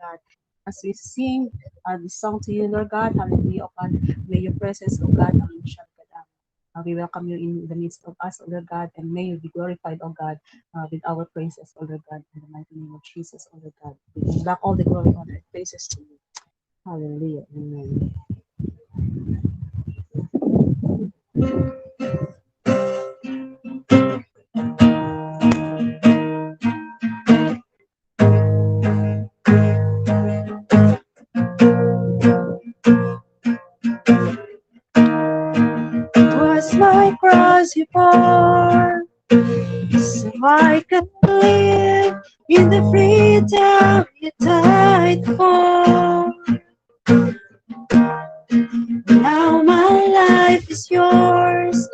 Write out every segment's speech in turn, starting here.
God. As we sing this song to you, Lord God, hallelujah, oh God, may your presence, oh God, we welcome you in the midst of us, oh Lord God, and may you be glorified, oh God, with our praises, oh Lord God, in the mighty name of Jesus, oh Lord God. We bring back all the glory, honor, and praises to you. Hallelujah. Amen. Was my cross you bore, so I can live in the freedom you died for. Now my life is yours,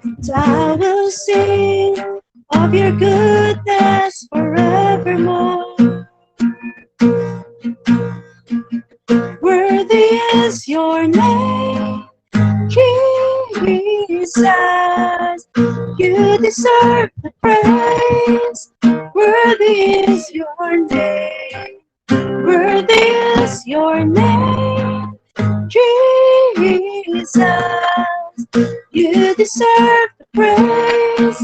and I will sing of your goodness forevermore. Worthy is your name, Jesus. You deserve the praise. Worthy is your name. Worthy is your name, Jesus. You deserve the praise.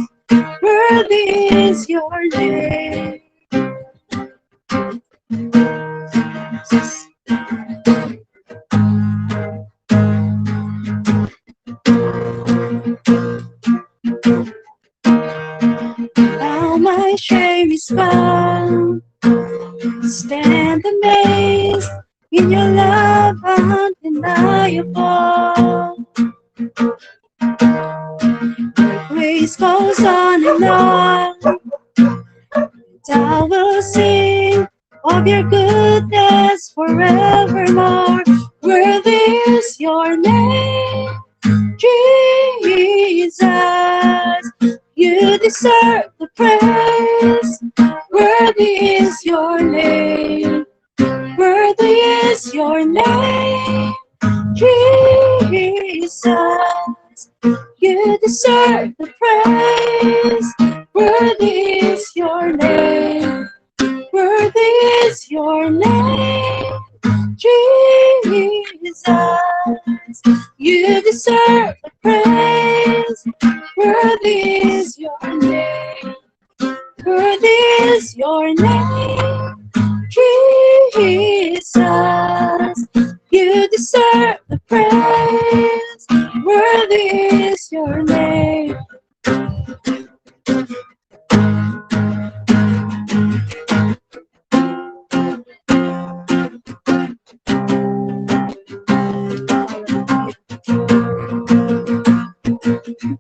Worthy is your name. Now my shame is gone. Stand amazed in your love undeniable. Your grace goes on and on, and I will sing of your goodness forevermore. Worthy is your name, Jesus. You deserve the praise. Worthy is your name. Worthy is your name, Jesus. You deserve the praise. Worthy is your name. Worthy is your name, Jesus. You deserve the praise. Worthy is your name. Worthy is your name, Jesus. You deserve the praise. Worthy is your name.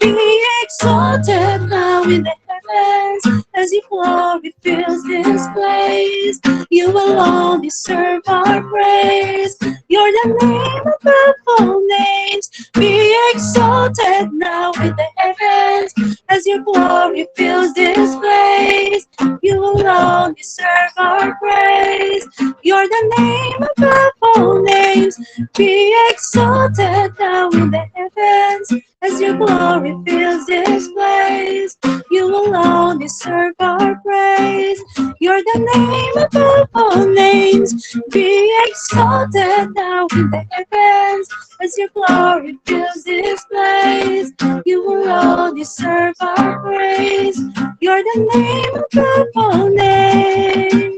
Be exalted now in the heavens as your glory fills this place. You alone deserve our praise. You're the name above all names. Be exalted now in the heavens as your glory fills this place. You alone deserve our praise. You're the name above all names. Be exalted now in the heavens as your glory fills this place. You alone deserve our praise. You're the name above all names. Be exalted now in the heavens as your glory fills this place. You alone deserve our praise. You're the name above all names.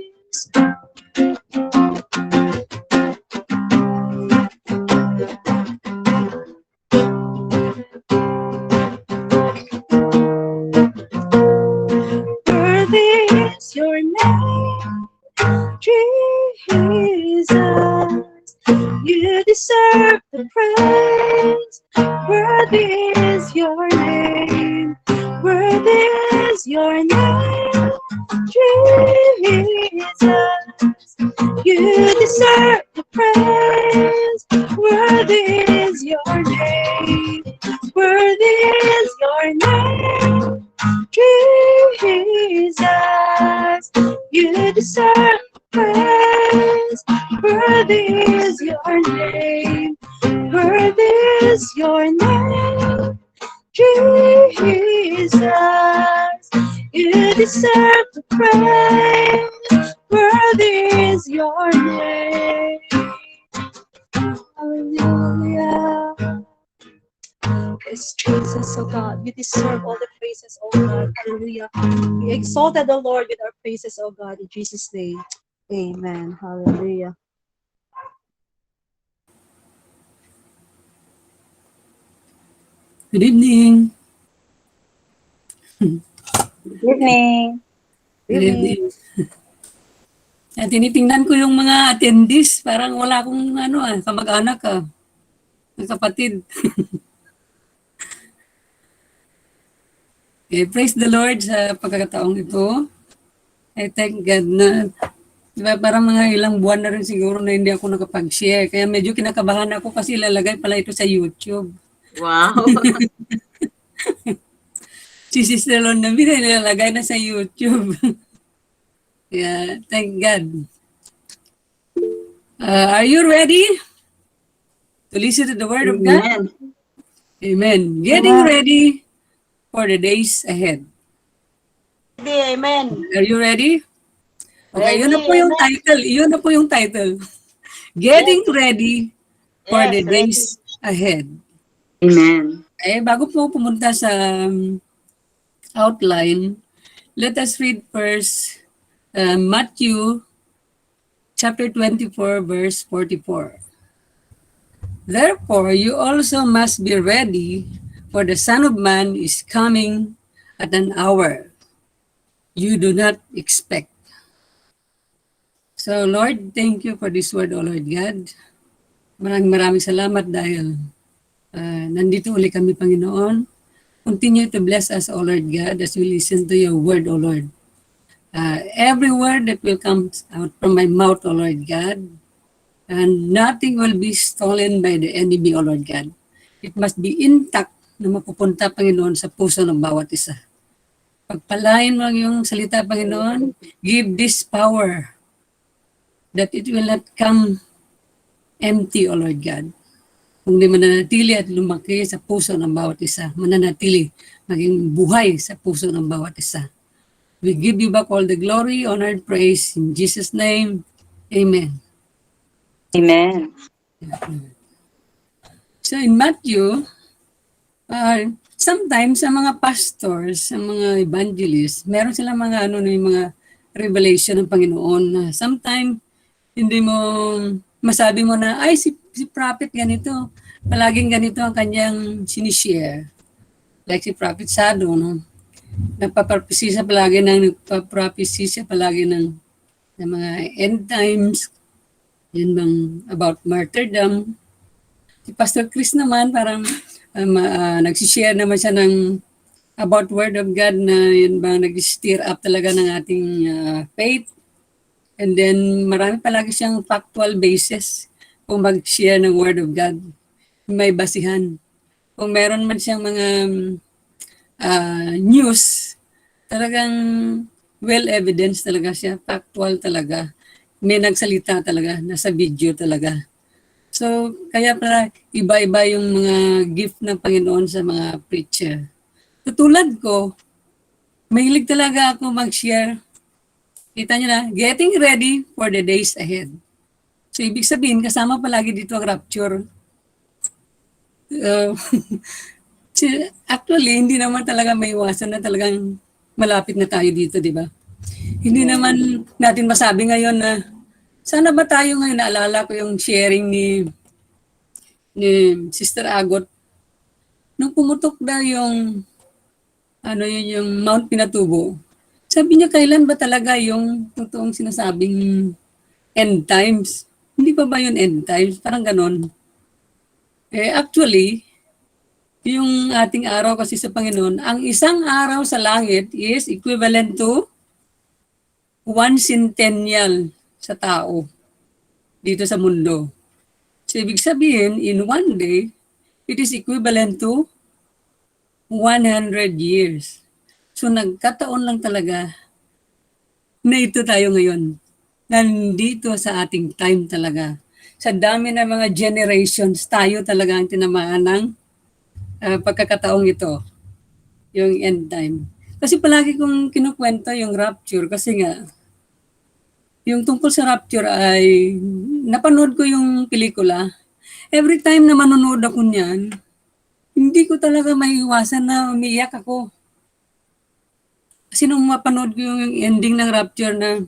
Worthy is your name, Jesus. You deserve the praise. Worthy is your name. Worthy is your name, Jesus. You deserve the praise. Worthy is your name. Worthy is your name, Jesus. You deserve praise. Worthy is your name. Worthy is your name, Jesus. You deserve the praise. Worthy is your name. Hallelujah. Yes, Jesus, oh God, you deserve all the praises, oh God. Hallelujah. We exalted the Lord with our praises, oh God, in Jesus' name. Amen. Hallelujah. Good evening. Good evening. Good evening. At tinitingnan ko yung mga attendees, parang wala akong kamag-anak ng kapatid. Okay, praise the Lord sa pagkakataong ito. I thank God na, diba, parang mga ilang buwan na rin siguro na hindi ako nakapag-share. Kaya medyo kinakabahan ako kasi ilalagay pala ito sa YouTube. Wow. Si Sister Lon na nilalagay na sa YouTube. Yeah, thank God. Are you ready to listen to the Word of God? Amen. Amen. Getting ready for the days ahead. Amen. Are you ready? Okay, Ready, yun na po yung amen. title. Yun na po yung title. Getting ready for the Yes, days ready. ahead. Amen. Eh, bago po pumunta sa outline, let us read first Matthew chapter 24, verse 44. Therefore, you also must be ready, for the Son of Man is coming at an hour you do not expect. So, Lord, thank you for this word, O Lord God. Maraming salamat dahil nandito uli kami, Panginoon. Continue to bless us, O Lord God, as we listen to your word, O Lord. Every word that will come out from my mouth, O Lord God, and nothing will be stolen by the enemy, O Lord God. It must be intact na mapupunta, Panginoon, sa puso ng bawat isa. Pagpalain mo ang iyong salita, Panginoon. Give this power that it will not come empty, O Lord God. Kung di mananatili at lumaki sa puso ng bawat isa, mananatili, maging buhay sa puso ng bawat isa. We give you back all the glory, honor, and praise. In Jesus' name, amen. Amen. So in Matthew, sometimes sa mga pastors, sa mga evangelists, meron silang mga mga revelation ng Panginoon na sometimes hindi mo masabi mo na ay si prophet ganito, palaging ganito ang kanyang sinishare. Like si Prophet Sado, no? Nagpa-prophecy siya palagi ng mga end times, yun bang about martyrdom. Si Pastor Chris naman parang nagsishare naman siya ng about Word of God na yun bang nag-stir up talaga ng ating faith. And then marami palagi siyang factual basis kung mag-share ng Word of God. May basihan. Kung meron man siyang mga news, talagang well evidence talaga siya, factual talaga. May nagsalita talaga, nasa video talaga. So, kaya pala iba-iba yung mga gift ng Panginoon sa mga preacher. Tutulad ko, mahilig talaga ako mag-share. Kita niyo na, getting ready for the days ahead. So, ibig sabihin, kasama palagi dito ang rapture. Actually, hindi naman talaga may iwasan na talagang malapit na tayo dito, di ba? Hindi naman natin masabi ngayon na sana ba tayo ngayon, naalala ko yung sharing ni Sister Agot. Nung pumutok na yung yung Mount Pinatubo, sabi niya, kailan ba talaga yung totoong sinasabing end times? Hindi pa ba yun end times? Parang ganon. Actually, yung ating araw kasi sa Panginoon, ang isang araw sa langit is equivalent to one centennial sa tao dito sa mundo. So, ibig sabihin, in one day, it is equivalent to 100 years. So, nagkataon lang talaga na ito tayo ngayon. Nandito sa ating time talaga. Sa dami ng mga generations, tayo talaga ang tinamaan ng pagkakataong ito, yung end time. Kasi palagi kong kinukwento yung rapture kasi nga, Yung tungkol sa rapture ay napanood ko yung pelikula. Every time na manonood ako niyan, hindi ko talaga maiiwasan na umiiyak ako. Kasi nung mapanood ko yung ending ng rapture na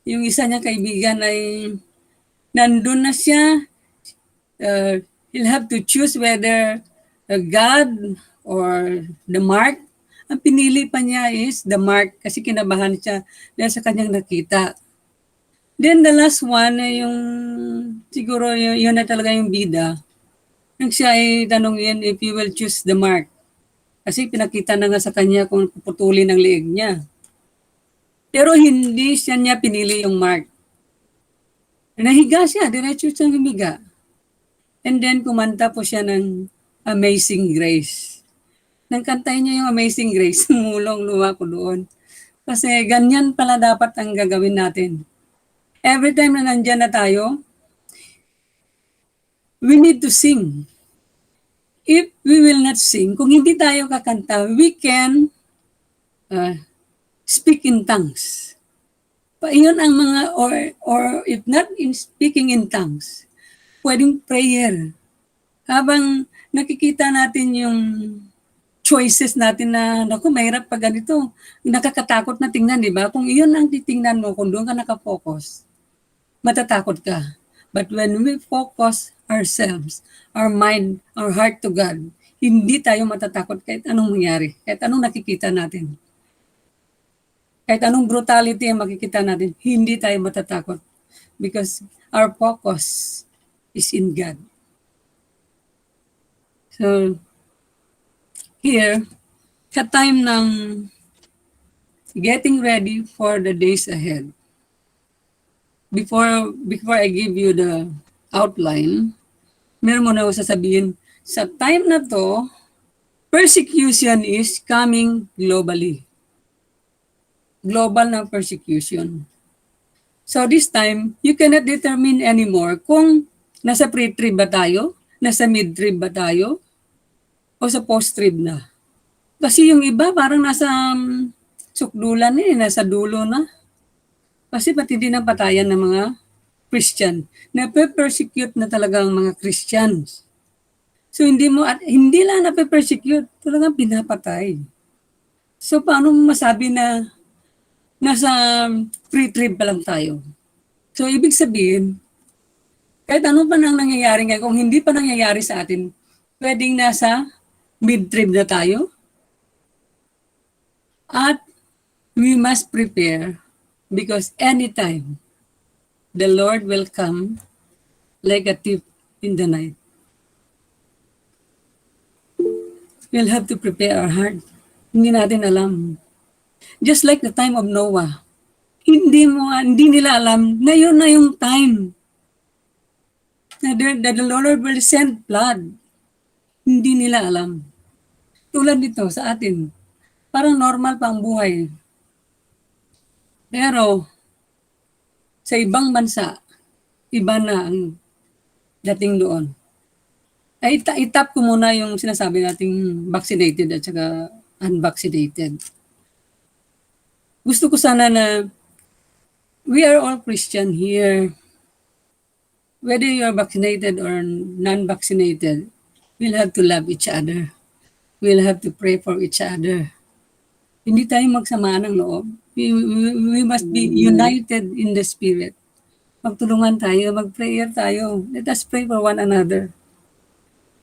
yung isa niya kaibigan ay nandun na siya, he'll have to choose whether God or the mark. Ang pinili pa niya is the mark kasi kinabahan siya dahil sa kanyang nakita. Then the last one, yung siguro yun na talaga yung bida. Nang siya ay tanongin if you will choose the mark. Kasi pinakita na nga sa kanya kung puputulin ang leeg niya. Pero hindi siya niya pinili yung mark. Nahiga siya, diretso siyang humiga. And then kumanta po siya ng Amazing Grace. Nang kantahin niya yung Amazing Grace, mulong luwa ko doon. Kasi ganyan pala dapat ang gagawin natin. Every time na nandyan na tayo, we need to sing. If we will not sing, kung hindi tayo kakanta, we can speak in tongues. Iyon ang mga, or if not in speaking in tongues, pwedeng prayer. Habang nakikita natin yung choices natin na, naku, mahirap pa ganito. Nakakatakot na tingnan, di ba? Kung iyon ang titingnan mo, kung doon ka nakafocus, matatakot ka. But when we focus ourselves, our mind, our heart to God, hindi tayo matatakot kahit anong mangyari, kahit anong nakikita natin. Kahit anong brutality ang makikita natin, hindi tayo matatakot because our focus is in God. So, here, sa time ng getting ready for the days ahead, before I give you the outline, meron mo na ako sasabihin, sa time na to, persecution is coming globally. Global na persecution. So this time, you cannot determine anymore kung nasa pre-trib ba tayo, nasa mid-trib ba tayo, o sa post-trib na. Kasi yung iba parang nasa sukdulan nasa dulo na. Kasi pati din ang patayan ng mga Christian. Nape-persecute na talaga ang mga Christians. So hindi lang nape-persecute, talagang pinapatay. So paano masabi na nasa pre-trib pa lang tayo? So ibig sabihin, kahit ano pa nang nangyayari ngayon, kung hindi pa nangyayari sa atin, pwedeng nasa mid-trib na tayo. At we must prepare because anytime the Lord will come like a thief in the night. We'll have to prepare our heart. Hindi natin alam. Just like the time of Noah. Hindi nila alam na yun na yung time that the Lord will send flood. Hindi nila alam. Tulad nito sa atin, parang normal pa ang buhay. Pero sa ibang bansa, iba na ang dating doon. Ay itap ko muna yung sinasabi nating vaccinated at saka unvaccinated. Gusto ko sana na we are all Christian here. Whether you're vaccinated or non-vaccinated, we'll have to love each other. We'll have to pray for each other. Hindi tayo magsamaan ng loob. We must be united in the Spirit. Magtulungan tayo, mag-prayer tayo. Let us pray for one another.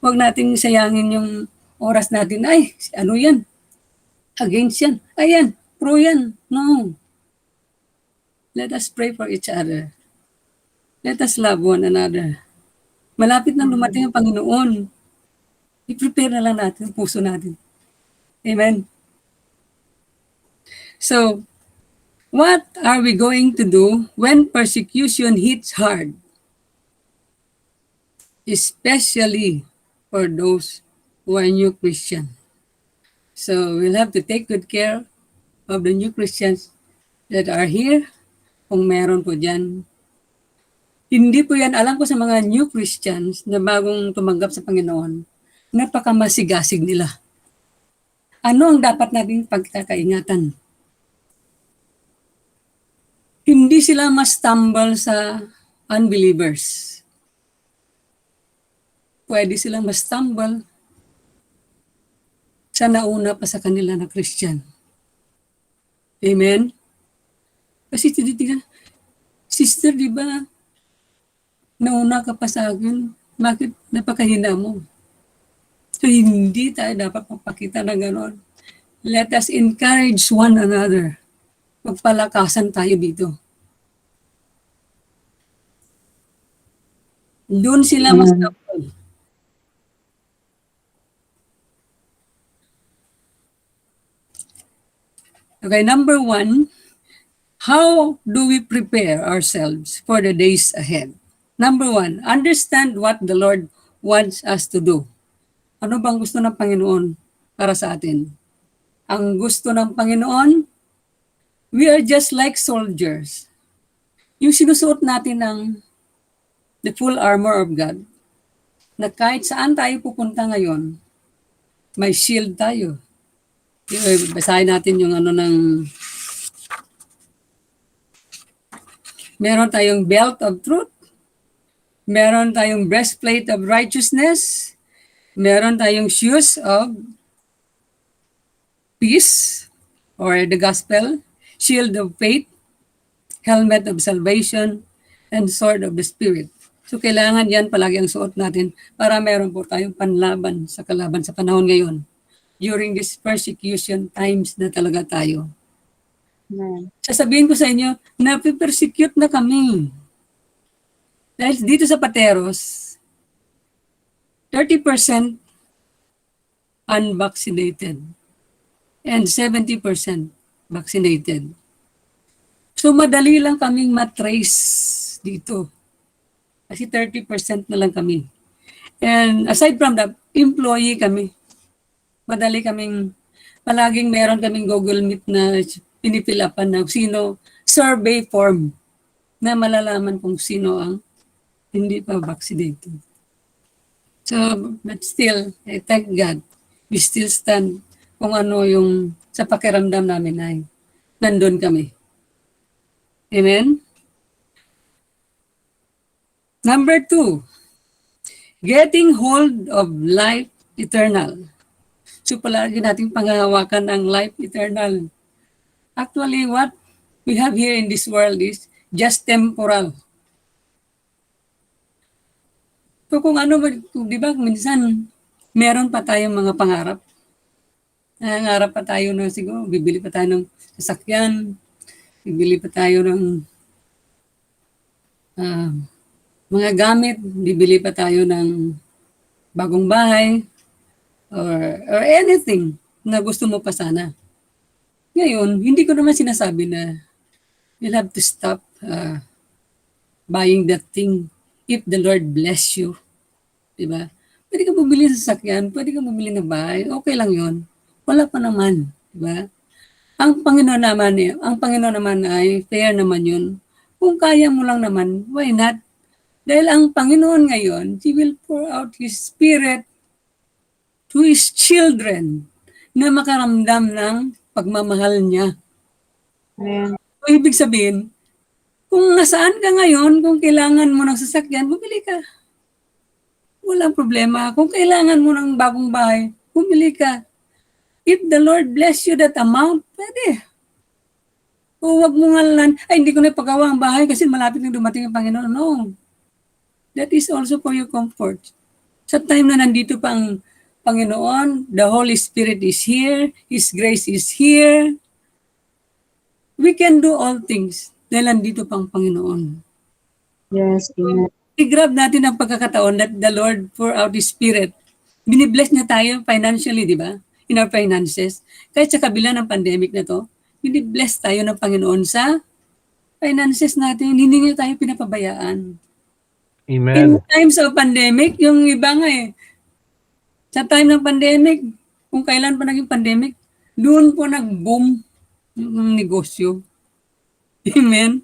Huwag nating sayangin yung oras natin. Ay, ano yan? Against yan. Ayan, pro yan. No. Let us pray for each other. Let us love one another. Malapit nang dumating ang Panginoon. I-prepare na lang natin ang puso natin. Amen. So, what are we going to do when persecution hits hard? Especially for those who are new Christians. So, we'll have to take good care of the new Christians that are here. Kung meron po dyan. Hindi po yan, alam ko sa mga new Christians na bagong tumanggap sa Panginoon, napakamasigasig nila. Ano ang dapat nating pagkakaingatan? hindi sila ma-stumble sa unbelievers. Pwede silang ma-stumble sa nauna pa sa kanila na Christian. Amen? Kasi tinitingnan, sister, di ba, nauna ka pa sa akin, bakit napakahina mo? So, hindi tayo dapat magpakita ng gano'n. Let us encourage one another. Magpalakasan tayo dito. Doon sila mas kapal. Okay, number 1, how do we prepare ourselves for the days ahead? Number 1, understand what the Lord wants us to do. Ano bang gusto ng Panginoon para sa atin? Ang gusto ng Panginoon, we are just like soldiers. Yung sinusuot natin ng the full armor of God, na kahit saan tayo pupunta ngayon, may shield tayo. Basahin natin yung meron tayong belt of truth, meron tayong breastplate of righteousness, meron tayong shoes of peace or the gospel, shield of faith, helmet of salvation, and sword of the Spirit. So kailangan yan palagi ang suot natin para meron po tayong panlaban sa kalaban sa panahon ngayon. During this persecution times na talaga tayo. Amen. Sasabihin ko sa inyo, napipersecute na kami. Dahil dito sa Pateros, 30% unvaccinated and 70% vaccinated. So madali lang kaming matrace dito. Kasi 30% na lang kami. And aside from that, employee kami. Madali kaming, palaging meron kaming Google Meet na pinipilapan na sino, survey form na malalaman kung sino ang hindi pa vaccinated. So, but still, I thank God, we still stand kung ano yung sa pakiramdam namin ay nandun kami. Amen? Number 2, getting hold of life eternal. So palagi nating panghahawakan ang life eternal. Actually, what we have here in this world is just temporal. So kung ano, di ba, minsan meron pa tayong mga pangarap. Nangangarap pa tayo na siguro, bibili pa tayo ng sasakyan, bibili pa tayo ng mga gamit, bibili pa tayo ng bagong bahay, or anything na gusto mo pa sana. Ngayon, hindi ko naman sinasabi na you'll have to stop buying that thing if the Lord bless you. Diba? Pwede ka bumili ng sasakyan, pwede ka bumili ng bahay, okay lang yon. Wala pa naman. Diba? Ang Panginoon naman ay fair naman yun. Kung kaya mo lang naman, why not? Dahil ang Panginoon ngayon, He will pour out His Spirit to His children na makaramdam ng pagmamahal niya. Amen. So, ibig sabihin, kung nasaan ka ngayon, kung kailangan mo ng sasakyan, bumili ka. Walang problema. Kung kailangan mo ng bagong bahay, bumili ka. If the Lord bless you that amount, pwede. O wag mo nga lang, ay hindi ko na ipagawa ang bahay kasi malapit na dumating ang Panginoon. No. That is also for your comfort. Sa time na nandito pa ang Panginoon, the Holy Spirit is here, His grace is here. We can do all things dahil nandito pang Panginoon. Yes, amen. I-grab natin ang pagkakataon that the Lord pour out His Spirit. Binibless niya tayo financially, di ba? In our finances. Kahit sa kabila ng pandemic na to, binibless tayo ng Panginoon sa finances natin. Hindi niya tayo pinapabayaan. Amen. In times of pandemic, yung iba nga sa time ng pandemic, kung kailan pa naging pandemic, doon po nag-boom yung negosyo. Amen?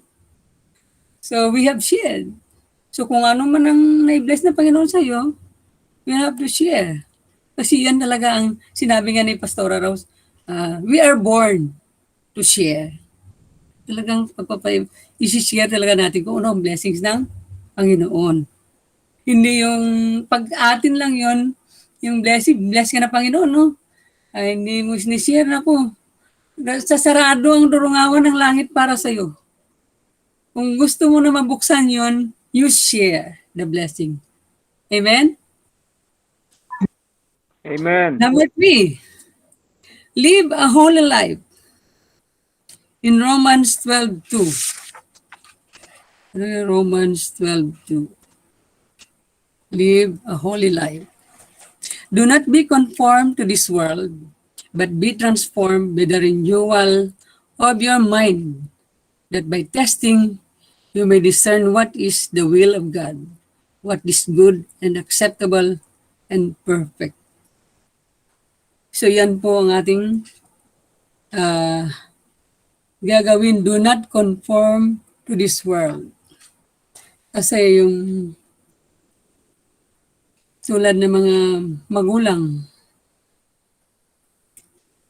So, we have shared. So, kung ano man ang na-bless na Panginoon sa iyo, we have to share. Kasi yan talaga ang sinabi nga ni Pastora Rose, we are born to share. Talagang isi-share talaga natin kung ano ang blessings ng Panginoon. Hindi yung pag-atin lang yon yung blessing, bless ka na Panginoon, no? Ay, hindi mo sinishare na po. Sasarado ang durungawan ng langit para sa iyo. Kung gusto mo na mabuksan yon, you share the blessing. Amen? Amen. Number 3, live a holy life. In Romans 12:2. Romans 12:2. Live a holy life. Do not be conformed to this world, but be transformed by the renewal of your mind, that by testing you may discern what is the will of God, what is good and acceptable and perfect. So yan po ang ating gagawin. Do not conform to this world. Kasi yung tulad ng mga magulang,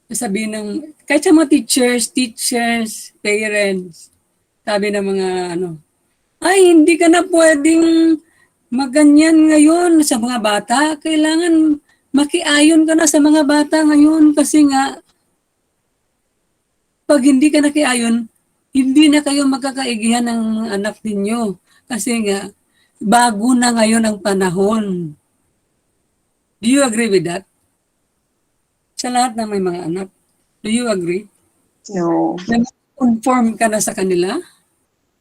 sabihin ng, kahit sa mga teachers, parents, sabi ng mga ay hindi ka na pwedeng maganyan ngayon sa mga bata. Kailangan makiayon ka na sa mga bata ngayon kasi nga, pag hindi ka nakiayon, hindi na kayo magkakaigihan ng anak ninyo. Kasi nga, bago na ngayon ang panahon. Do you agree with that? Sa lahat ng may mga anak, do you agree? No. Na conform ka na sa kanila,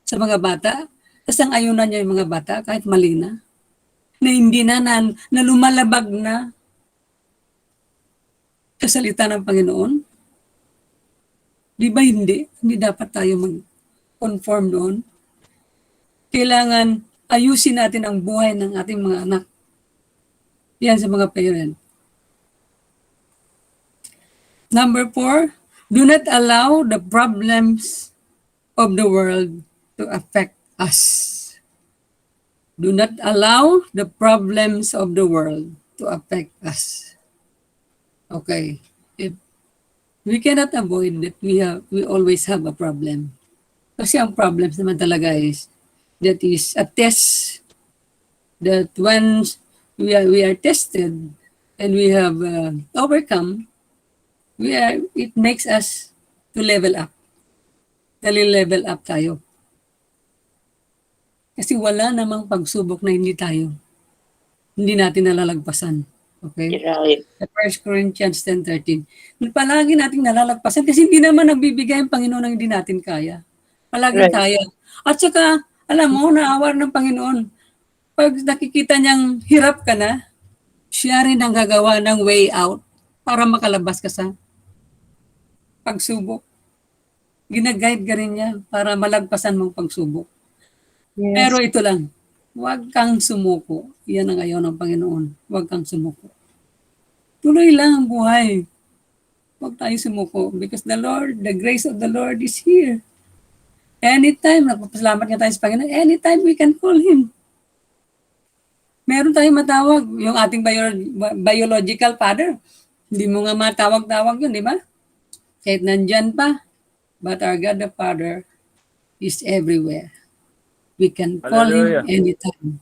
sa mga bata, tapos ang ayunan niya yung mga bata, kahit mali na hindi na lumalabag na sa salita ng Panginoon. Di ba hindi? Hindi dapat tayo mag-conform doon. Kailangan ayusin natin ang buhay ng ating mga anak. Yan sa mga parent. Number 4, do not allow the problems of the world to affect us. Do not allow the problems of the world to affect us. Okay. If we cannot avoid that we always have a problem. Kasi ang problems naman talaga that is a test that when we are tested and we have overcome, it makes us to level up. Level up tayo. Kasi wala namang pagsubok na hindi natin nalalagpasan. Okay? Right. 1 Corinthians 10:13. Palagi nating nalalagpasan kasi hindi naman nagbibigay ang Panginoon ng hindi natin kaya. Palagi Right. kaya. At saka, alam mo, naawar ng Panginoon. Pag nakikita niyang hirap ka na, siya rin ang gagawa ng way out para makalabas ka sa pagsubok. Ginaguide ka rin niya para malagpasan mong pagsubok. Yes. Pero ito lang, huwag kang sumuko. Yan ang ayaw ng Panginoon. Huwag kang sumuko. Tuloy lang ang buhay. Huwag tayo sumuko because the grace of the Lord is here. Anytime, nagpapasalamat nga tayo sa Panginoon, anytime we can call Him. Meron tayong matawag, yung ating biological father. Hindi mo nga matawag-tawag yun, di ba? Kahit nandyan pa. But our God the Father is everywhere. We can call Hallelujah. Him anytime.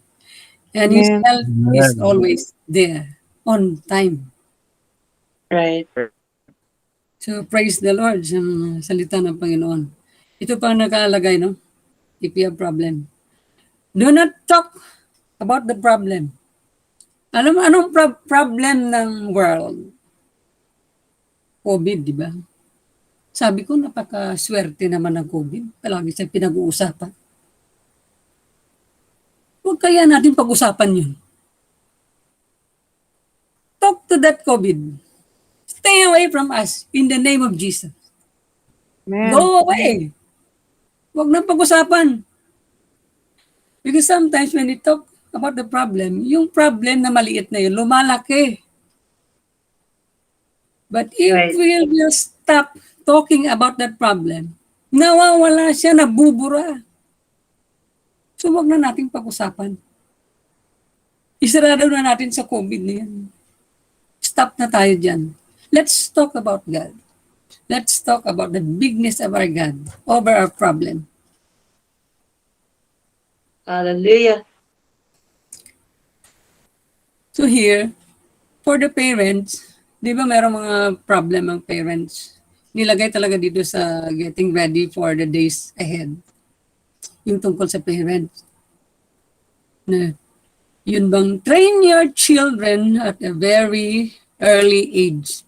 And His Amen. help is Amen. always there, on time. Right. So praise the Lord sa salita ng Panginoon. Ito pa ang nakalagay, no? If you have problem. Do not talk about the problem. Alam mo, anong problem ng world? COVID, di ba? Sabi ko, napakaswerte naman ng COVID. Palagi siya pinag-uusapan. Huwag kaya natin pag-usapan yun. Talk to that COVID. Stay away from us in the name of Jesus. Amen. Go away. Huwag na pag-usapan. Because sometimes when we talk about the problem, yung problem na maliit na yun, lumalaki. But if Right. we will stop talking about that problem, nawawala siya, nabubura. So wag na nating pag-usapan. Isarado na natin sa COVID na yan. Stop na tayo dyan. Let's talk about God. let's talk about the bigness of our God over our problem. Hallelujah. So here, for the parents, di ba mayroong mga problem ang parents? Nilagay talaga dito sa getting ready for the days ahead. Yung tungkol sa parents. Na yun bang train your children at a very early age.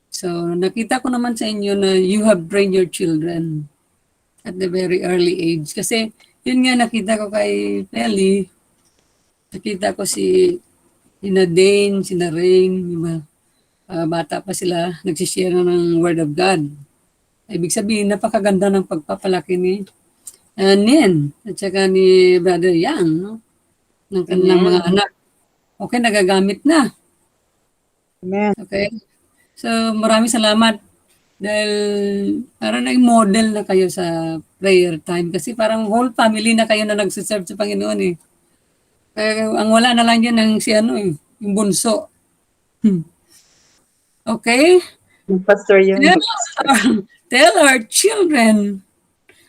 So nakita ko naman sa inyo na you have trained your children at the very early age. Kasi yun nga nakita ko kay Pelly, nakita ko si Ina Dane, si Rain, di ba? Bata pa sila, nagsishare na ng Word of God. Ibig sabihin, napakaganda ng pagpapalaki ni Nen at saka ni Brother Yang, no? Ng kanilang Amen. mga anak. Okay, nagagamit na. Amen. Okay? So, maraming salamat dahil parang nag-model na kayo sa prayer time kasi parang whole family na kayo na nagsiserve sa Panginoon eh. Ang wala na lang yan ang si ano eh, yung bunso. Okay? Pastor yun. Tell our children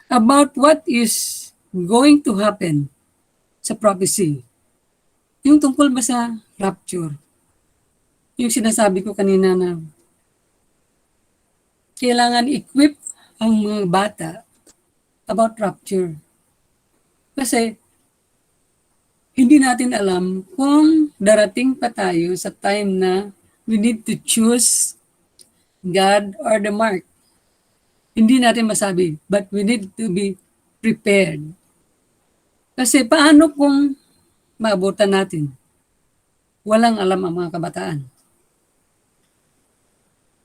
about what is going to happen sa prophecy. Yung tungkol ba sa rapture? Yung sinasabi ko kanina na kailangan equip ang mga bata about rapture. Kasi hindi natin alam kung darating pa tayo sa time na we need to choose God or the mark. Hindi natin masabi, but we need to be prepared. Kasi paano kung maabutan natin? Walang alam ang mga kabataan.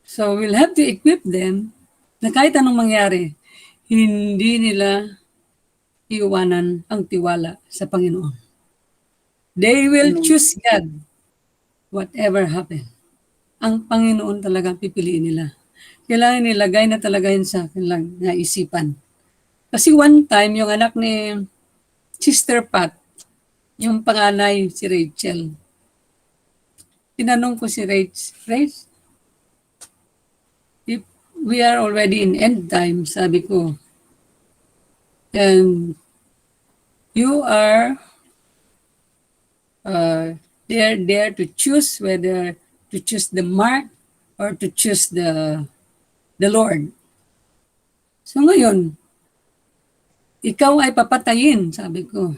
So we'll have to equip them na kahit anong mangyari, hindi nila iwanan ang tiwala sa Panginoon. They will choose God whatever happen. Ang Panginoon talagang pipiliin nila. Kailangan nilagay na talaga yun sa kanilang naisipan. Kasi one time, yung anak ni Sister Pat, yung panganay si Rachel, tinanong ko si Rach, if we are already in end time, sabi ko, and you are there to choose whether to choose the mark or to choose the Lord. So ngayon, ikaw ay papatayin, sabi ko.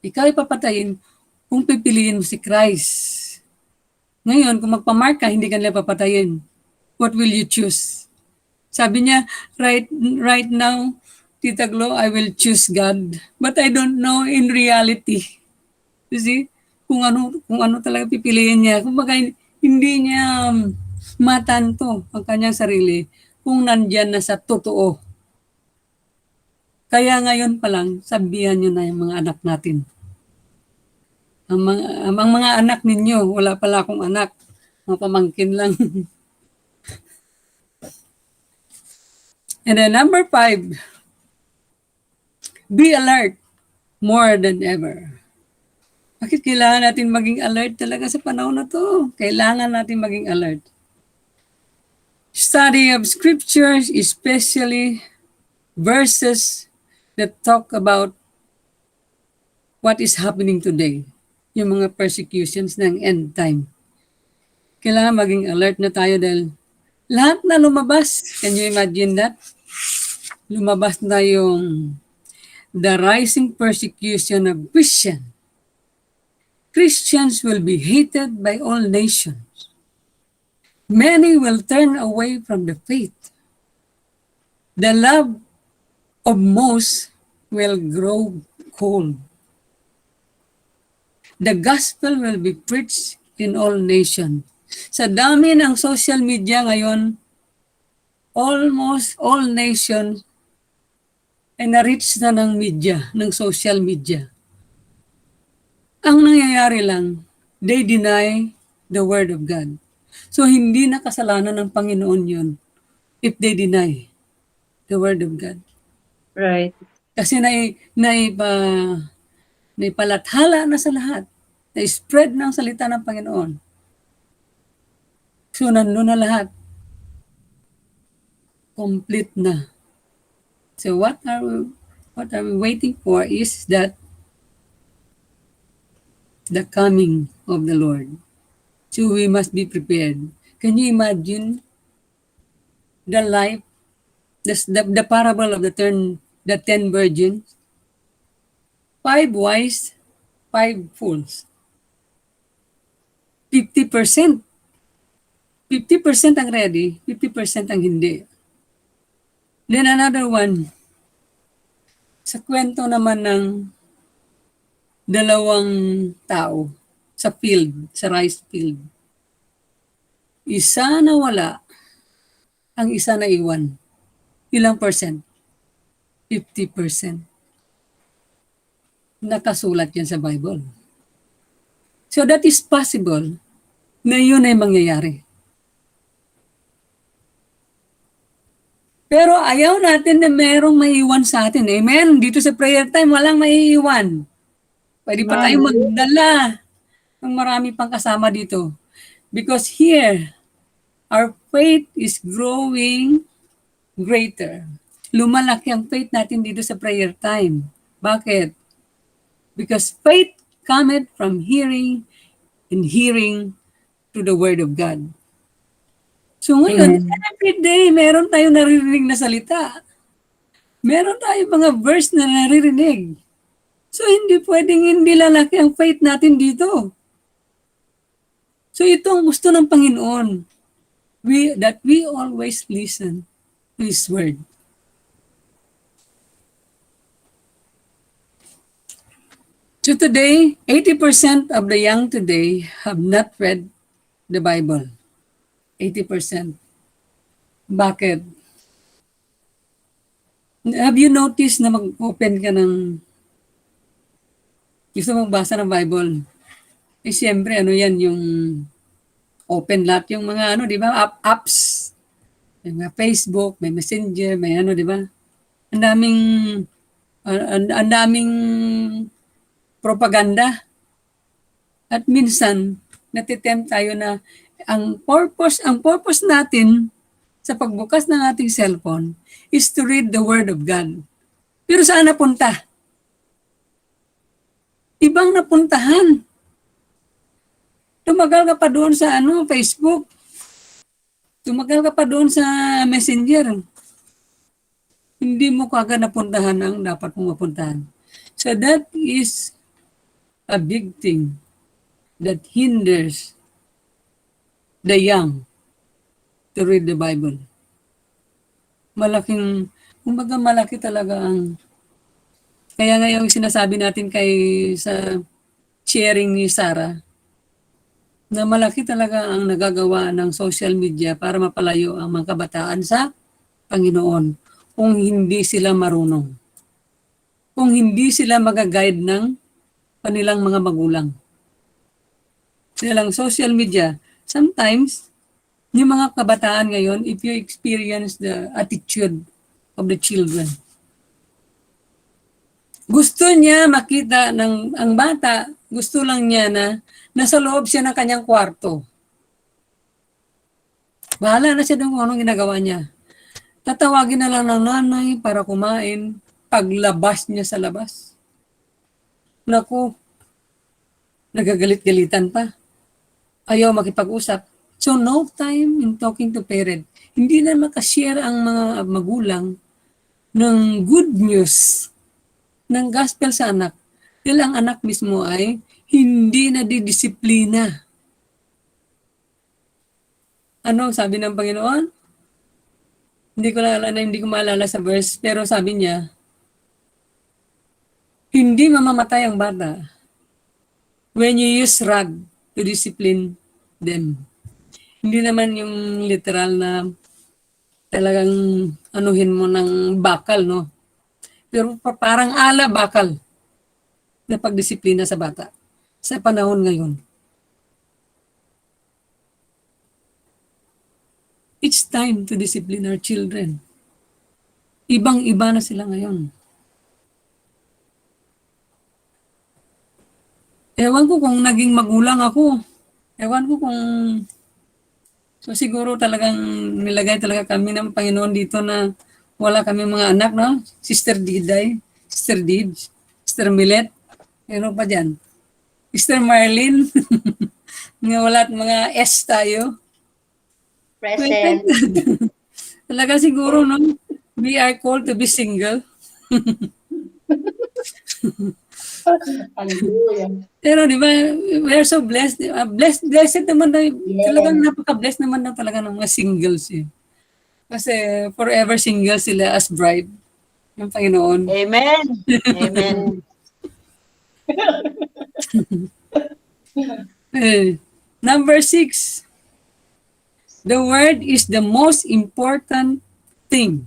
Ikaw ay papatayin kung pipiliin mo si Christ. Ngayon, kung magpamark ka, hindi ka nila papatayin. What will you choose? Sabi niya, right now, Tita Glo, I will choose God. But I don't know in reality. You see? Kung ano talaga pipiliin niya. Kumbaga, hindi niya matanto ang kanyang sarili kung nandyan na sa totoo. Kaya ngayon pa lang, sabihan nyo na yung mga anak natin. Ang mga anak ninyo, wala pala akong anak. Mga pamangkin lang. And then number 5, be alert more than ever. Bakit kailangan natin maging alert talaga sa panahon na to? Kailangan natin maging alert. Study of scriptures, especially verses that talk about what is happening today. Yung mga persecutions ng end time. Kailangan maging alert na tayo dahil lahat na lumabas. Can you imagine that? Lumabas na yung the rising persecution of Christians. Christians will be hated by all nations. Many will turn away from the faith. The love of most will grow cold. The gospel will be preached in all nations. Sa dami ng social media ngayon, almost all nations ay na-reach na ng media, ng social media. Ang nangyayari lang, they deny the word of God. So hindi na kasalanan ng Panginoon yun if they deny the word of God. Right. Kasi naipalathala na sa lahat. Na-spread ng salita ng Panginoon. So nandun na lahat. complete na. So what are we waiting for is that the coming of the Lord. So we must be prepared. Can you imagine the life, the parable of the 10 virgins? 5 wise, 5 fools. 50%. 50% ang ready, 50% ang hindi. Then another one, sa kwento naman ng dalawang tao sa field, sa rice field. Isa na wala, ang isa na iwan. Ilang percent? 50%. Nakasulat yan sa Bible. So that is possible na yun ay mangyayari. Pero ayaw natin na merong maiiwan sa atin. Amen? Dito sa prayer time, walang maiiwan. Pwede pa tayo magdala ng marami pang kasama dito. Because here, our faith is growing greater. Lumalaki ang faith natin dito sa prayer time. Bakit? Because faith cometh from hearing and hearing through the Word of God. So ngayon, every day, meron tayong naririnig na salita. Meron tayong mga verse na naririnig. So hindi pwedeng hindi lalaki ang faith natin dito. So ito ang gusto ng Panginoon. That we always listen to His Word. So today, 80% of the young today have not read the Bible. 80%. Bakit? Have you noticed na mag-open ka ng gusto mong basa ng Bible? Eh siyempre, ano yan, yung open lahat yung mga ano, di ba? Apps. May mga Facebook, may Messenger, may ano, di ba? Ang daming propaganda. At minsan, natitempt tayo na ang purpose natin sa pagbukas ng ating cellphone is to read the Word of God. Pero saan napunta? Ibang napuntahan. Tumagal ka pa doon sa Facebook. Tumagal ka pa doon sa Messenger. Hindi mo kagad napuntahan ang dapat mong mapuntahan. So that is a big thing that hinders the young to read the Bible. Malaki talaga ang, kaya nga yung sinasabi natin sa sharing ni Sarah, na malaki talaga ang nagagawa ng social media para mapalayo ang mga kabataan sa Panginoon kung hindi sila marunong. Kung hindi sila mag-guide ng kanilang mga magulang. Silang social media, sometimes, yung mga kabataan ngayon, if you experience the attitude of the children, gusto niya makita ang bata, gusto lang niya na nasa loob siya ng kanyang kwarto. Bahala na siya kung anong ginagawa niya. Tatawagin na lang ng nanay para kumain, paglabas niya sa labas. Naku, nagagalit-galitan pa. Ayaw makipag-usap. So no time in talking to parent. Hindi na makashare ang mga magulang ng good news, ng gospel sa anak. Dahil ang anak mismo ay hindi na didisiplina. Ano sabi ng Panginoon? Hindi ko maalala sa verse, pero sabi niya, hindi mamamatay ang bata when you use rod to discipline them. Hindi naman yung literal na talagang anuhin mo ng bakal, no? Pero parang ala bakal na pagdisiplina sa bata sa panahon ngayon. It's time to discipline our children. Ibang-iba na sila ngayon. Ewan ko kung naging magulang ako. Ewan ko kung So siguro talagang nilagay talaga kami ng Panginoon dito na wala kami mga anak, no? Sister Diday, Sister Did, Sister Millet, meron pa dyan. Sister Marlene, nga wala at mga S tayo. Present. Talaga siguro, no? We are called to be single. Hallelujah. Pero di ba, we are so blessed. Blessed naman na, talagang napaka-blessed naman na talaga ng mga singles eh. Kasi forever single sila as bride ng Panginoon. Amen. Amen. Number 6, the word is the most important thing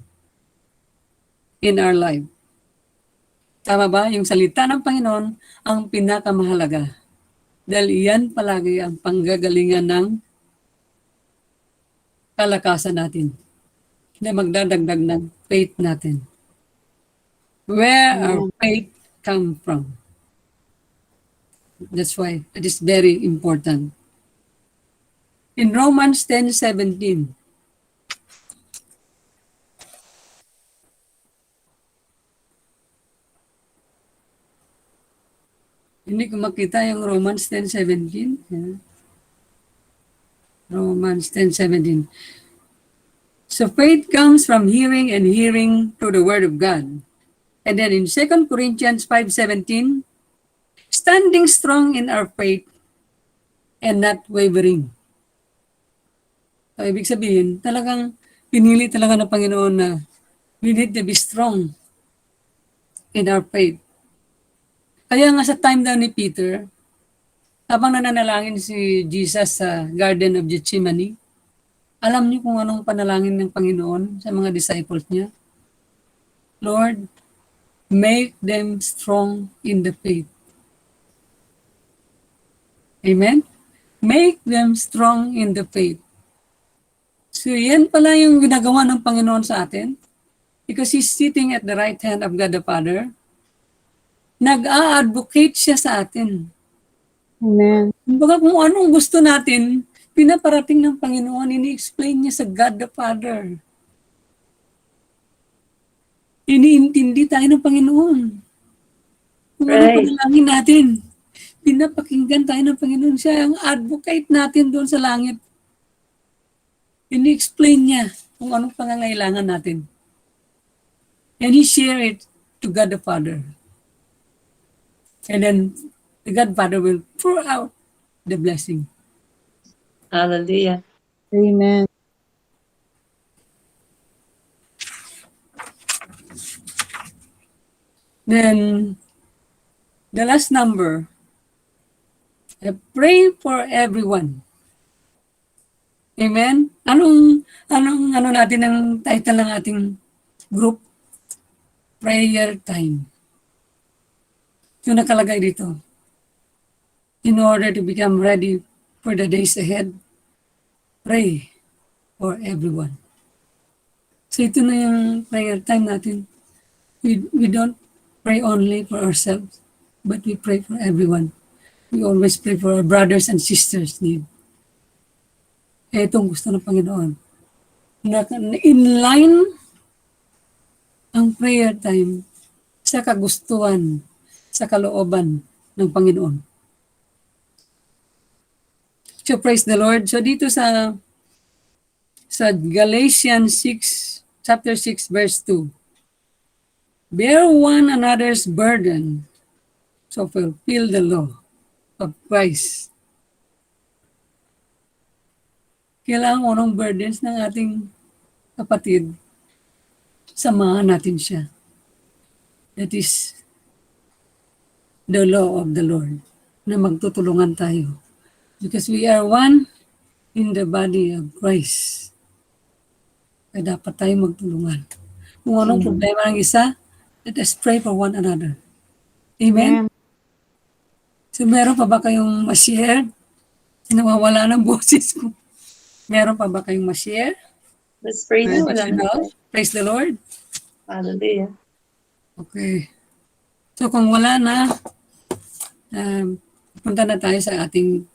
in our life. Tama ba? Yung salita ng Panginoon ang pinakamahalaga. Dahil iyan palagi ang panggagalingan ng kalakasan natin na magdadagdag ng faith natin. Where our faith come from. That's why it is very important. In Romans 10:17, hindi ko makita yung Romans 10:17. Yeah. Romans 10:17. So faith comes from hearing and hearing through the word of God. And then in 2 Corinthians 5:17, standing strong in our faith and not wavering. So, ibig sabihin, talagang pinili talaga ng Panginoon na we need to be strong in our faith. Kaya nga sa time daw ni Peter, habang nananalangin si Jesus sa Garden of Gethsemane, alam niyo kung anong panalangin ng Panginoon sa mga disciples niya? Lord, make them strong in the faith. Amen? Make them strong in the faith. So yan pala yung ginagawa ng Panginoon sa atin. Because He's sitting at the right hand of God the Father. Nag-a-advocate siya sa atin. Amen. Kumbaga kung anong gusto natin, pinaparating ng Panginoon, ini-explain niya sa God the Father. Iniintindi tayo ng Panginoon. Kung anong Right. panalangin natin, pinapakinggan tayo ng Panginoon. Siya ang advocate natin doon sa langit. Ini-explain niya kung anong pangangailangan natin. And He share it to God the Father. And then the God Father will pour out the blessing. Hallelujah. Amen. Then, the last number, pray for everyone. Amen? Ano natin ang title ng ating group? Prayer time. Yung nakalagay dito. In order to become ready for the days ahead, pray for everyone. So ito na yung prayer time natin. We don't pray only for ourselves, but we pray for everyone. We always pray for our brothers and sisters' need. Itong gusto ng Panginoon. In line ang prayer time sa kagustuhan, sa kalooban ng Panginoon. So praise the Lord. So dito sa Galatians 6, chapter 6, verse 2. Bear one another's burden, so fulfill the law of Christ. Kailangan mo ng burdens ng ating kapatid, samahan natin siya. That is the law of the Lord, na magtutulungan tayo. Because we are one in the body of Christ. Kaya dapat tayo magtulungan. Kung anong problema ng isa, let us pray for one another. Amen? So meron pa ba kayong ma-share? Nawawala ng boses ko. Meron pa ba kayong ma-share? Let's praise Meron Him. pa siya? Praise the Lord. Hallelujah. Okay. So kung wala na, punta na tayo sa ating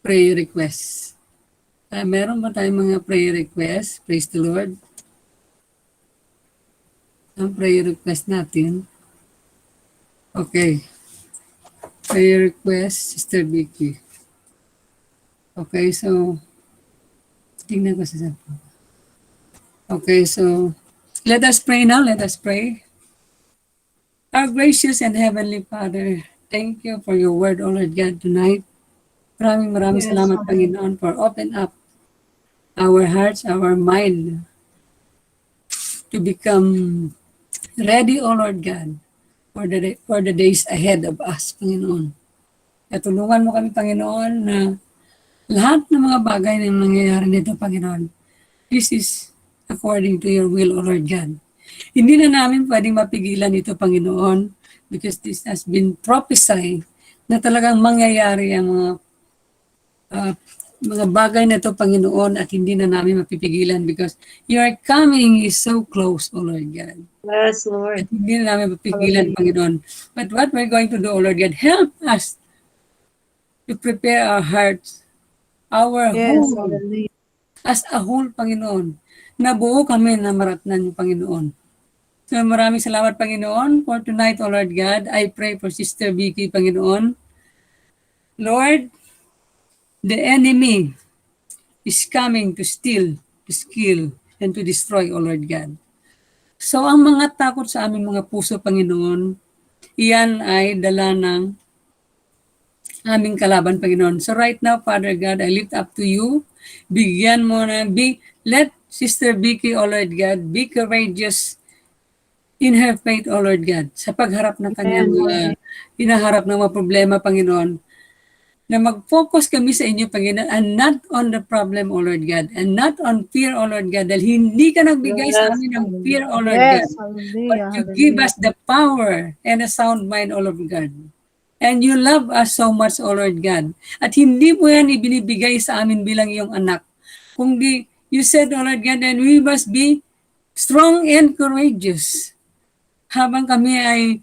prayer request. Meron ba tayong mga prayer request? Praise the Lord. Ang prayer request natin. Okay. Prayer request, Sister Vicky. Okay, so, tingnan ko sa cellphone. Okay, so, let us pray now. Let us pray. Our gracious and Heavenly Father, thank you for your word, O Lord God, tonight. Maraming Yes, salamat, Panginoon, for open up our hearts, our mind to become ready, O Lord God, for the days ahead of us, Panginoon. At tulungan mo kami, Panginoon, na lahat ng mga bagay na nangyayari nito, Panginoon, this is according to your will, O Lord God. Hindi na namin pwedeng mapigilan ito, Panginoon, because this has been prophesied na talagang mangyayari ang mga bagay na ito, Panginoon, at hindi na namin mapipigilan because your coming is so close, O Lord God. Yes, Lord. At hindi na namin mapigilan, Panginoon. But what we're going to do, O Lord God, help us to prepare our hearts, our Yes, whole, hallelujah. as a whole, Panginoon. Nabuo kami na maratnan yung Panginoon. So maraming salamat, Panginoon, for tonight, O Lord God. I pray for Sister Vicky, Panginoon. Lord, the enemy is coming to steal, to kill, and to destroy, O Lord God. So ang mga takot sa aming mga puso, Panginoon, iyan ay dala ng aming kalaban, Panginoon. So right now, Father God, I lift up to you. Bigyan mo na, let Sister Vicky, O Lord God, be courageous in her faith, O Lord God, sa pagharap ng kanyang hinaharap ng mga problema, Panginoon, na mag-focus kami sa inyo, Panginoon, and not on the problem, O Lord God, and not on fear, O Lord God, dahil hindi ka nagbigay sa Yes, amin ng hallelujah. fear, O Lord God, Yes, but hallelujah, you give hallelujah. us the power and a sound mind, O Lord God. And you love us so much, O Lord God. At hindi mo yan ibinibigay sa amin bilang iyong anak. Kundi, you said, O Lord God, and we must be strong and courageous. Habang kami,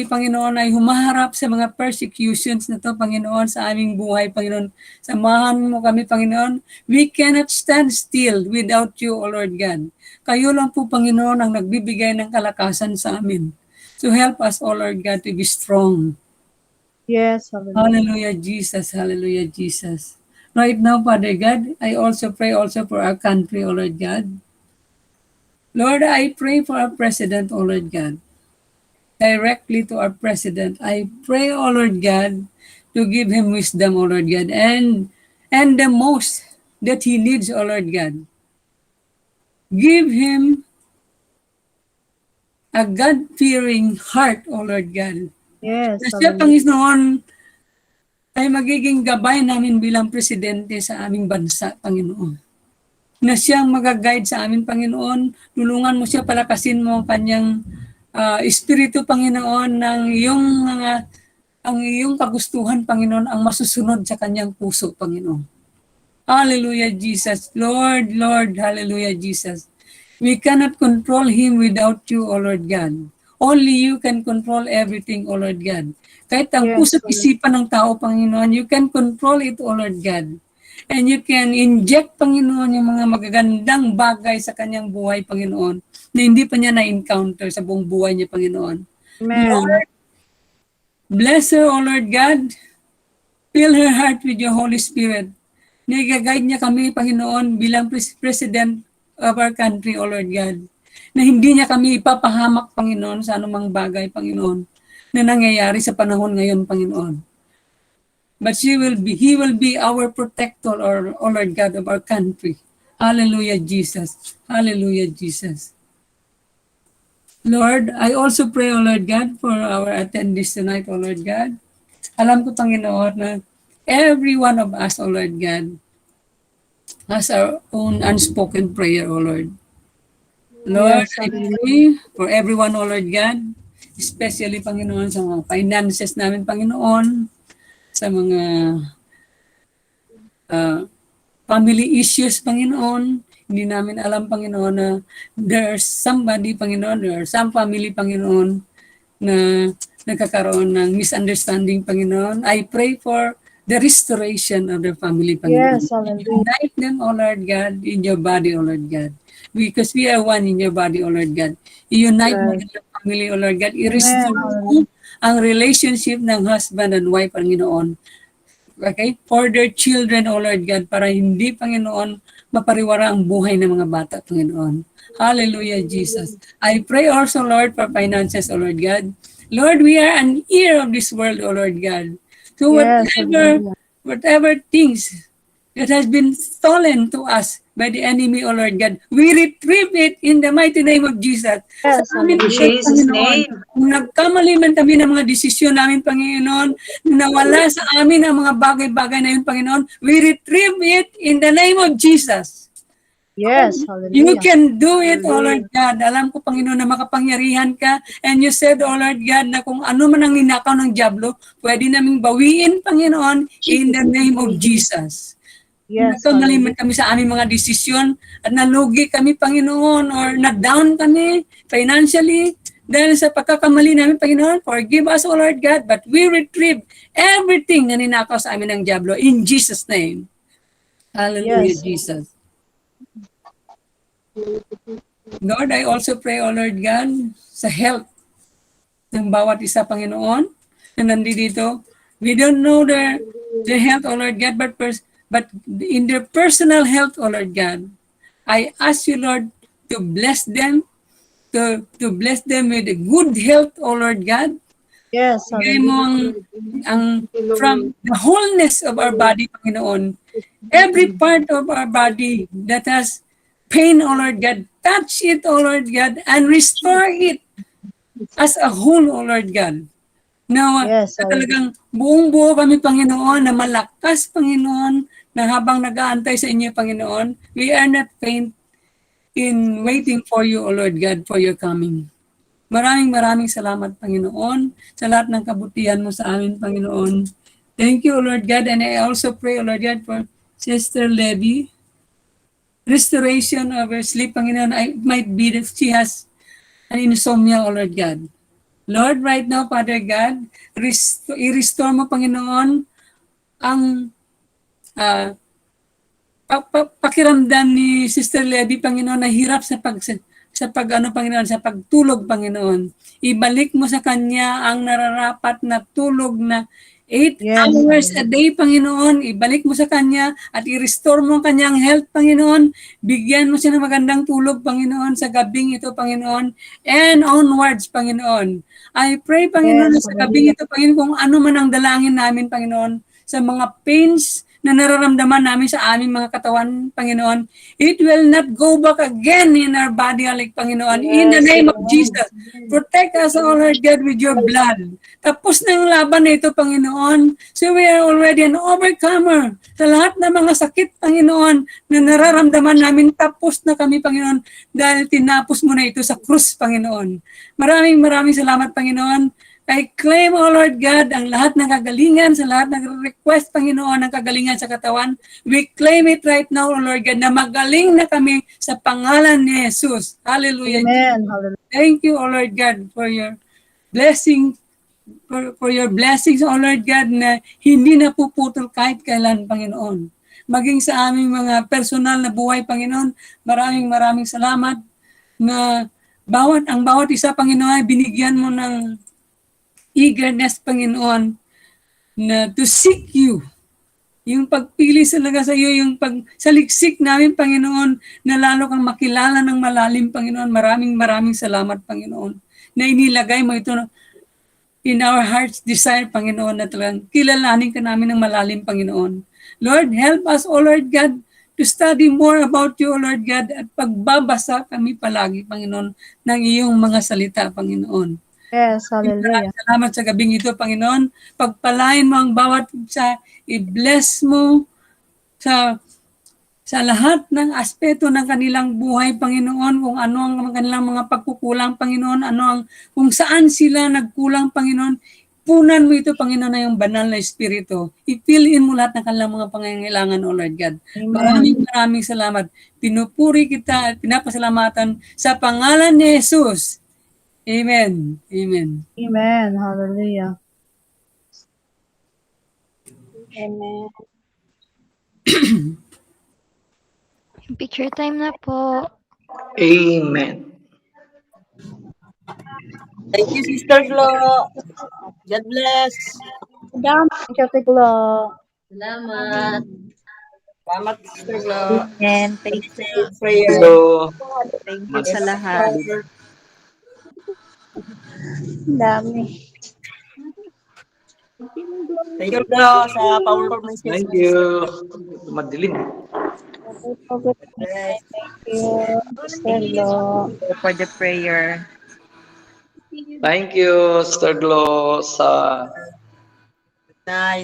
Panginoon, ay humaharap sa mga persecutions na to, Panginoon, sa aming buhay, Panginoon. Samahan mo kami, Panginoon. We cannot stand still without you, O Lord God. Kayo lang po, Panginoon, ang nagbibigay ng kalakasan sa amin. So help us, O Lord God, to be strong. Yes, hallelujah. Hallelujah, Jesus. Hallelujah, Jesus. Right now, Father God, I also pray also for our country, O Lord God. Lord, I pray for our president, O Lord God. Directly to our president. I pray, O Lord God, to give him wisdom, O Lord God, and the most that he needs, O Lord God. Give him a God-fearing heart, O Lord God. Yes, Na siya, hallelujah. Panginoon, ay magiging gabay namin bilang presidente sa aming bansa, Panginoon. Na siyang mag-guide sa amin, Panginoon. Tulungan mo siya, palakasin mo ang kanyang espiritu, Panginoon, ng iyong mga ang iyong kagustuhan, Panginoon, ang masusunod sa kanyang puso, Panginoon. Hallelujah, Jesus. Lord, Lord, hallelujah, Jesus. We cannot control him without you, O Lord God. Only you can control everything, O Lord God. Kahit ang Yes, puso't hallelujah. isipan ng tao, Panginoon, you can control it, O Lord God. And you can inject, Panginoon, yung mga magagandang bagay sa kanyang buhay, Panginoon, na hindi pa niya na-encounter sa buong buhay niya, Panginoon. Amen. Lord, bless her, O Lord God. Fill her heart with your Holy Spirit. Nag-guide niya kami, Panginoon, bilang President of our country, O Lord God. Na hindi niya kami ipapahamak, Panginoon, sa anumang bagay, Panginoon, na nangyayari sa panahon ngayon, Panginoon. But he will be our protector, O Lord God, of our country. Hallelujah, Jesus. Hallelujah, Jesus. Lord, I also pray, O Lord God, for our attendees tonight, O Lord God. Alam ko, Panginoon, na every one of us, O Lord God, has our own unspoken prayer, O Lord. Lord, Yes, I hallelujah. pray for everyone, O Lord God, especially, Panginoon, sa mga finances namin, Panginoon, sa mga family issues, Panginoon. Hindi namin alam, Panginoon, na there's somebody, Panginoon, there are some family, Panginoon, na nagkakaroon ng misunderstanding, Panginoon. I pray for the restoration of their family, Panginoon. Yes, hallelujah. Unite them, O Lord God, in your body, O Lord God. Because we are one in your body, O Lord God. I-unite mo Yes. yung family, O Lord God. Amen, I-restore mo hallelujah. ang relationship ng husband and wife, Panginoon. Okay? For their children, O Lord God, para hindi, Panginoon, mapariwara ang buhay ng mga bata, Panginoon. Hallelujah, Jesus. I pray also, Lord, for finances, O Lord God. Lord, we are an ear of this world, O Lord God. So Yes, hallelujah. whatever things that has been stolen to us by the enemy, O Lord God, we retrieve it in the mighty name of Jesus. Yes, Sa amin, In hallelujah. Jesus' Panginoon, name. kung nagkamali man kami ng mga desisyon namin, Panginoon, nawala sa amin ang mga bagay-bagay na yun, Panginoon, we retrieve it in the name of Jesus. Yes, You hallelujah. can do it, O Lord God. Alam ko, Panginoon, na makapangyarihan ka. And you said, O Lord God, na kung ano man ang ninakaw ng Diablo, pwede naming bawiin, Panginoon, in the name of Jesus. Yes, Nagkamali man hallelujah. kami sa aming mga desisyon at nalugi kami, Panginoon, or na-down kami financially dahil sa pagkakamali namin, Panginoon, forgive us, O Lord God, but we retrieve everything na ninakaw sa amin ng Diablo in Jesus' name. Hallelujah, Yes. Jesus. Lord, I also pray, O Lord God, sa health ng bawat isa, Panginoon, na nandito. We don't know the health, O Lord God, but in their personal health, O Lord God, I ask you, Lord, to bless them, to bless them with a good health, O Lord God. Yes, Bigay mo hallelujah. ang from the wholeness of our body, Panginoon. Every part of our body that has pain, O Lord God, touch it, O Lord God, and restore it as a whole, O Lord God. Na, Yes, na talagang buong-buo kami, Panginoon, na malakas, Panginoon, na habang nag-aantay sa inyo, Panginoon, we are not faint in waiting for you, O Lord God, for your coming. Maraming salamat, Panginoon, sa lahat ng kabutihan mo sa amin, Panginoon. Thank you, O Lord God, and I also pray, O Lord God, for Sister Levy, restoration of her sleep, Panginoon. I might be that she has an insomnia, O Lord God. Lord, right now, Father God, i-restore mo, Panginoon, ang ah, pakiramdam ni Sister Levy, Panginoon, na hirap Panginoon, sa pagtulog, Panginoon. Ibalik mo sa kanya ang nararapat na tulog na 8 Yes, hours a hallelujah. day, Panginoon. Ibalik mo sa kanya at i-restore mo ang kanyang health, Panginoon. Bigyan mo siya ng magandang tulog, Panginoon, sa gabing ito, Panginoon. And onwards, Panginoon. I pray, Panginoon, na Yes, sa gabing hallelujah. ito, Panginoon, kung ano man ang dalangin namin, Panginoon, sa mga pains na nararamdaman namin sa aming mga katawan, Panginoon, it will not go back again in our body, like Panginoon. In the Yes, name of amen. Jesus, protect us, O Lord God, with your blood. Tapos na yung laban na ito, Panginoon. So we are already an overcomer. Sa lahat ng mga sakit, Panginoon, na nararamdaman namin, tapos na kami, Panginoon, dahil tinapos mo na ito sa krus, Panginoon. Maraming salamat, Panginoon. I claim, O Lord God, ang lahat ng kagalingan, sa lahat ng request, Panginoon, ng kagalingan sa katawan. We claim it right now, O Lord God, na magaling na kami sa pangalan ni Jesus. Hallelujah. Amen, hallelujah. Thank you, O Lord God, for your blessing, for your blessings, O Lord God, na hindi napuputol kahit kailan, Panginoon. Maging sa aming mga personal na buhay, Panginoon, maraming salamat na ang bawat isa, Panginoon, ay binigyan mo ng eagerness, Panginoon, na to seek you. Yung pagpili talaga sa iyo, yung pagsaliksik namin, Panginoon, na lalo kang makilala ng malalim, Panginoon. Maraming salamat, Panginoon, na inilagay mo ito in our heart's desire, Panginoon, na talagang kilalanin ka namin ng malalim, Panginoon. Lord, help us, O Lord God, to study more about you, O Lord God, at pagbabasa kami palagi, Panginoon, ng iyong mga salita, Panginoon. Yes, hallelujah. Salamat sa gabing ito, Panginoon. Pagpalain mo ang bawat isa, i-bless mo sa lahat ng aspeto ng kanilang buhay, Panginoon, kung ano ang kanilang mga pagkukulang, Panginoon, kung saan sila nagkulang, Panginoon. Punan mo ito, Panginoon, na yung banal na Espiritu. I-fill in mo lahat ng kanilang mga pangangailangan, O Lord God. Amen. Maraming salamat. Pinupuri kita at pinapasalamatan sa pangalan ni Jesus. Amen. Amen, hallelujah. Amen. Picture time na po. Amen. Thank you, Sister Glo. God bless. Thank you, Tiglo. Salamat. Salamat, Sister Glo. And thank you. Thank Prayer. you. Thank you sa lahat. Dami. Thank you, Glo, sa powerful message. Thank you. Madilim. Yes. Thank you, Sister Lo. For the prayer. Thank you, Sister Glo, sa Nice.